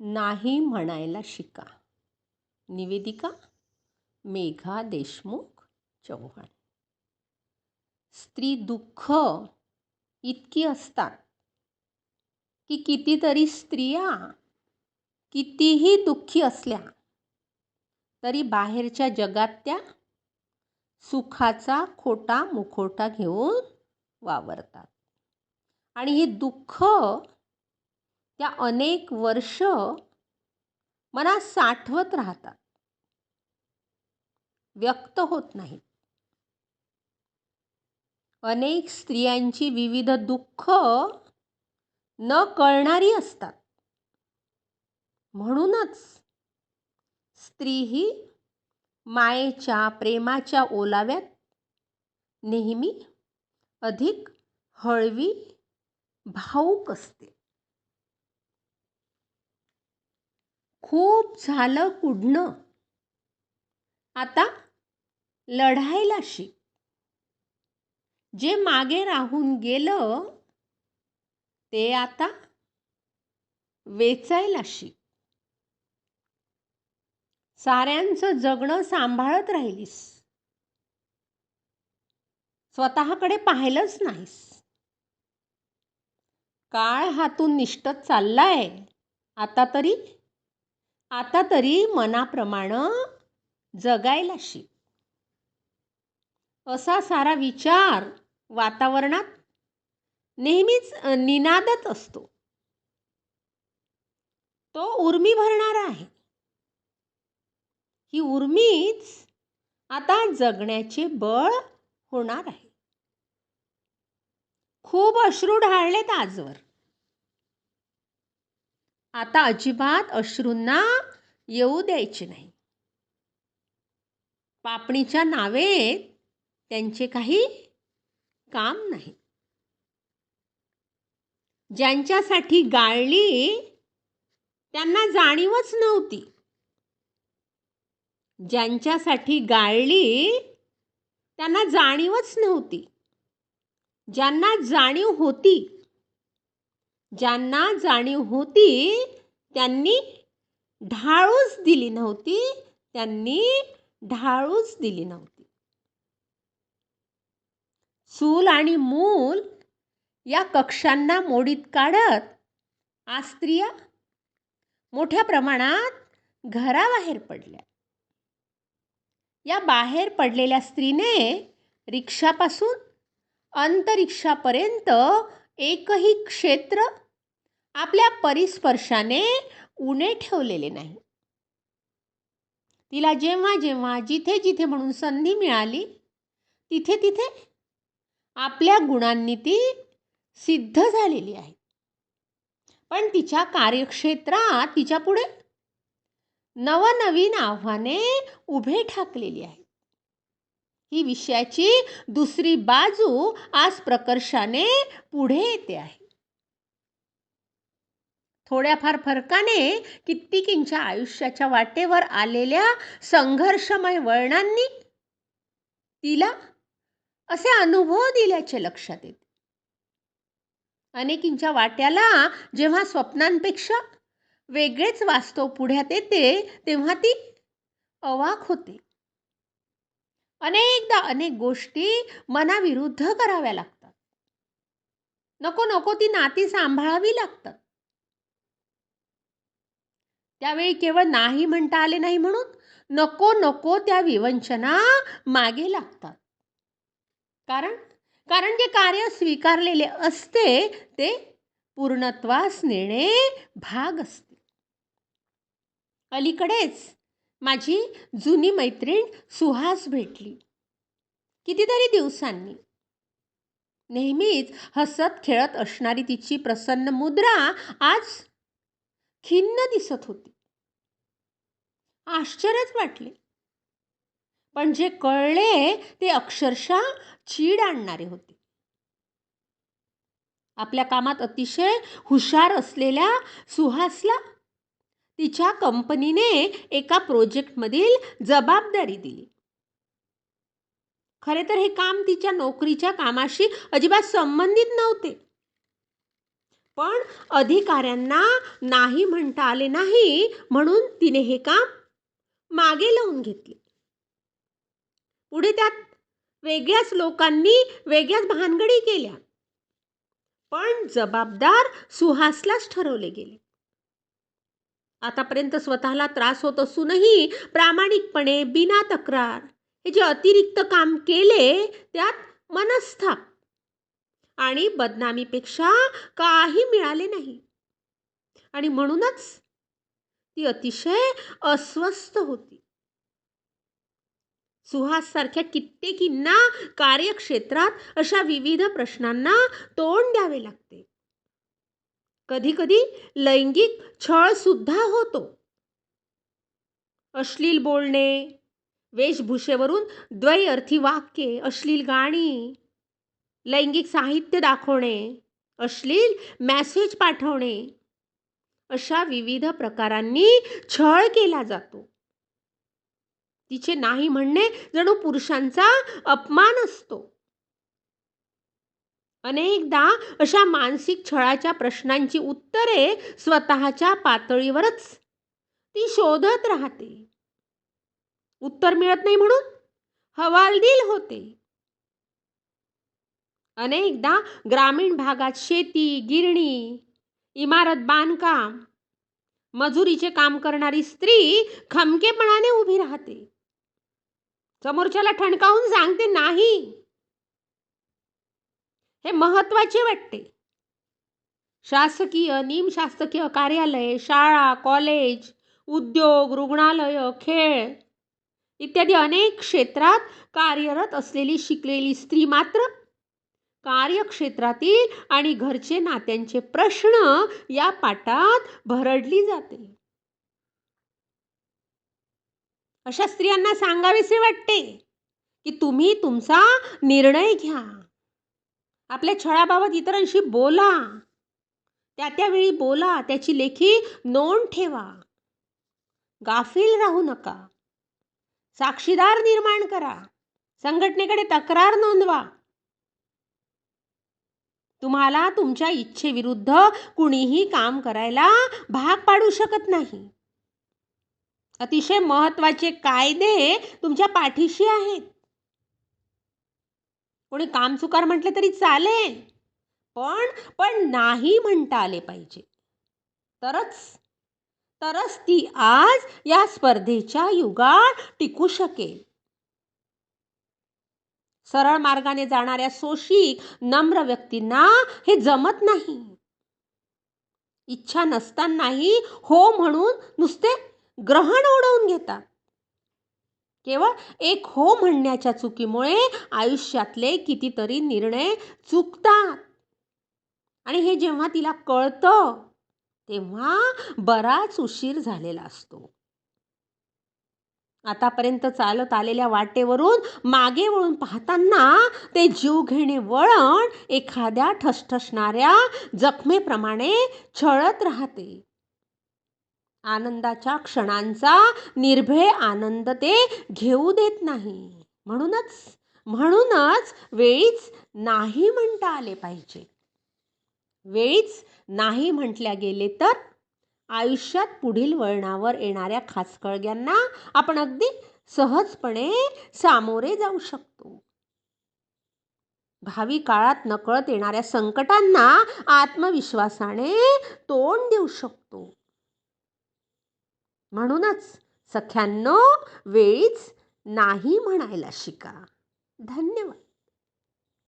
नाही म्हणायला शिका. निवेदिका मेघा देशमुख चव्हाण. स्त्री दुःख इतकी असतात की कितीतरी स्त्रिया कितीही दुःखी असल्या तरी बाहेरच्या जगात त्या सुखाचा खोटा मुखवटा घेऊन वावरतात. आणि हे दुःख त्या अनेक वर्ष मनात साठवत राहतात, व्यक्त होत नाहीत. अनेक स्त्रियांची विविध दुःख न कळणारी असतात. म्हणूनच स्त्री ही मायेच्या प्रेमाच्या ओलाव्यात नेहमी अधिक हळवी भावूक असते. खूप झालं कुढणं, आता लढायला शिक. जे मागे राहून गेलं ते आता वेचायला शिक. साऱ्यांचं जगणं सांभाळत राहिलीस, स्वतःकडे पाहिलंच नाहीस. काळ हातून निष्ठत चाललाय. आता तरी मनाप्रमाणे जगायला शिक. असा सारा विचार वातावरणात नेहमीच निनादत असतो. तो उर्मी भरणारा आहे. ही उर्मीच आता जगण्याचे बळ होणार आहे. खूप अश्रू ढाळलेत आजवर. आता अजिबात अश्रूंना येऊ द्यायचे नाही. पापणीच्या नावेत त्यांचे काही काम नाही. ज्यांच्यासाठी गाळली त्यांना जाणीवच नव्हती. ज्यांच्यासाठी गाळली त्यांना जाणीवच नव्हती. ज्यांना जाणीव होती त्यांनी ढाळूच दिली नव्हती. चूल आणि मूल या कक्षांना मोडीत काढत आज स्त्रिया मोठ्या प्रमाणात घराबाहेर पडल्या. या बाहेर पडलेल्या स्त्रीने रिक्षापासून अंतरिक्षापर्यंत एकही क्षेत्र आपल्या परिस्पर्शाने उणे ठेवलेले नाही. तिला जेव्हा जेव्हा जिथे जिथे म्हणून संधी मिळाली तिथे तिथे आपल्या गुणांनी ती सिद्ध झालेली आहे. पण तिच्या कार्यक्षेत्रात तिच्यापुढे नवनवीन आव्हाने उभे ठाकलेली आहेत. ही विषयाची दुसरी बाजू आज प्रकर्षाने पुढे येते आहे. थोड्याफार फरकाने कित्येकींच्या आयुष्याच्या वाटेवर आलेल्या संघर्षमय वळणांनी तिला असे अनुभव दिल्याचे लक्षात येते. अनेकींच्या वाट्याला जेव्हा स्वप्नांपेक्षा वेगळेच वास्तव पुढ्यात येते तेव्हा ती अवाक होते. अनेकदा अनेक गोष्टी मनाविरुद्ध कराव्या लागतात. नको ती नाती सांभाळावी लागतात. त्यावेळी केवळ नाही म्हणता आले नाही म्हणून नको त्या विवंचना मागे लागतात. कारण जे कार्य स्वीकारलेले असते ते पूर्णत्वास नेणे भाग असते. अलीकडेच माझी जुनी मैत्रीण सुहास भेटली. कितीतरी दिवसांनी. नेहमीच हसत खेळत असणारी तिची प्रसन्न मुद्रा आज खिन्न दिसत होती. आश्चर्यच वाटले. पण जे कळले ते अक्षरशः चीड आणणारे होते. आपल्या कामात अतिशय हुशार असलेल्या सुहासला तिच्या कंपनीने एका प्रोजेक्टमधील जबाबदारी दिली. खरे तर हे काम तिच्या नोकरीच्या कामाशी अजिबात संबंधित नव्हते. पण अधिकाऱ्यांना नाही म्हणता आले नाही म्हणून तिने हे काम मागे लावून घेतले. पुढे त्यात वेगळ्याच लोकांनी वेगळ्याच भानगडी केल्या, पण जबाबदार सुहासलाच ठरवले गेले. आतापर्यंत स्वतःला त्रास होत असूनही प्रामाणिकपणे बिना तक्रार हे जे अतिरिक्त काम केले त्यात मनस्ताप आणि बदनामीपेक्षा काही मिळाले नाही. आणि म्हणूनच ती अतिशय अस्वस्थ होती. सुहास सारख्या कित्येकींना कार्यक्षेत्रात अशा विविध प्रश्नांना तोंड द्यावे लागते. कधी कधी लैंगिक छळ सुद्धा होतो. अश्लील बोलणे, वेशभूषेवरून द्वैअर्थी वाक्ये, अश्लील गाणी, लैंगिक साहित्य दाखवणे, अश्लील मेसेज पाठवणे, अशा विविध प्रकारांनी छळ केला जातो. तिचे नाही म्हणणे जणू पुरुषांचा अपमान असतो. अनेकदा अशा मानसिक छळाच्या प्रश्नांची उत्तरे स्वतःच्या पातळीवरच ती शोधत राहते. उत्तर मिळत नाही म्हणून हवालदिल होते. अनेकदा ग्रामीण भागात शेती, गिरणी, इमारत बांधकाम, मजुरीचे काम करणारी स्त्री खमकेपणाने उभी राहते. समोरच्याला ठणकावून सांगते नाही. हे महत्त्वाचे वाटते. शासकीय, निमशासकीय कार्यालय, शाळा, कॉलेज, उद्योग, रुग्णालय, खेळ इत्यादी अनेक क्षेत्रात कार्यरत असलेली शिकलेली स्त्री मात्र कार्यक्षेत्रातील आणि घरचे नात्यांचे प्रश्न या पाठात भरडली जाते. अशा स्त्रियांना सांगावेसे वाटते की तुम्ही तुमचा निर्णय घ्या. आपल्या छळाबाबत इतरांशी बोला, त्यावेळी बोला, त्याची लेखी नोंद ठेवा. गाफील राहू नका. साक्षीदार निर्माण करा. संघटनेकडे तक्रार नोंदवा. तुम्हाला तुमच्या इच्छेविरुद्ध कुणीही काम करायला भाग पाडू शकत नाही. अतिशय महत्त्वाचे कायदे तुमच्या पाठीशी आहेत. कोणी कामचुकार म्हटले तरी चालेल, पण नाही म्हणता आले पाहिजे. तरच ती आज या स्पर्धेच्या युगात टिकू शकेल. सरळ मार्गाने जाणाऱ्या सोशिक, नम्र व्यक्तींना हे जमत नाही. इच्छा नसतानाही हो म्हणून नुसते ग्रहण ओढवून घेतात. केवळ एक हो म्हणण्याच्या चुकीमुळे आयुष्यातले कितीतरी निर्णय चुकतात. आणि हे जेव्हा तिला कळतं तेव्हा बराच उशीर झालेला असतो. आतापर्यंत चालत आलेल्या वाटेवरून मागे वळून पाहताना ते जीवघेणे वळण एखाद्या ठसठसणाऱ्या जखमेप्रमाणे छळत राहते. आनंदाच्या क्षणांचा निर्भय आनंद ते घेऊ देत नाही. म्हणूनच वेळीच नाही म्हणता आले पाहिजे. वेळीच नाही म्हटल्या गेले तर आयुष्यात पुढील वळणावर येणाऱ्या खाचखळग्यांना आपण अगदी सहजपणे सामोरे जाऊ शकतो. भावी काळात नकळत येणाऱ्या संकटांना आत्मविश्वासाने तोंड देऊ शकतो. म्हणूनच सख्यांनो, वेळीच नाही म्हणायला शिका. धन्यवाद.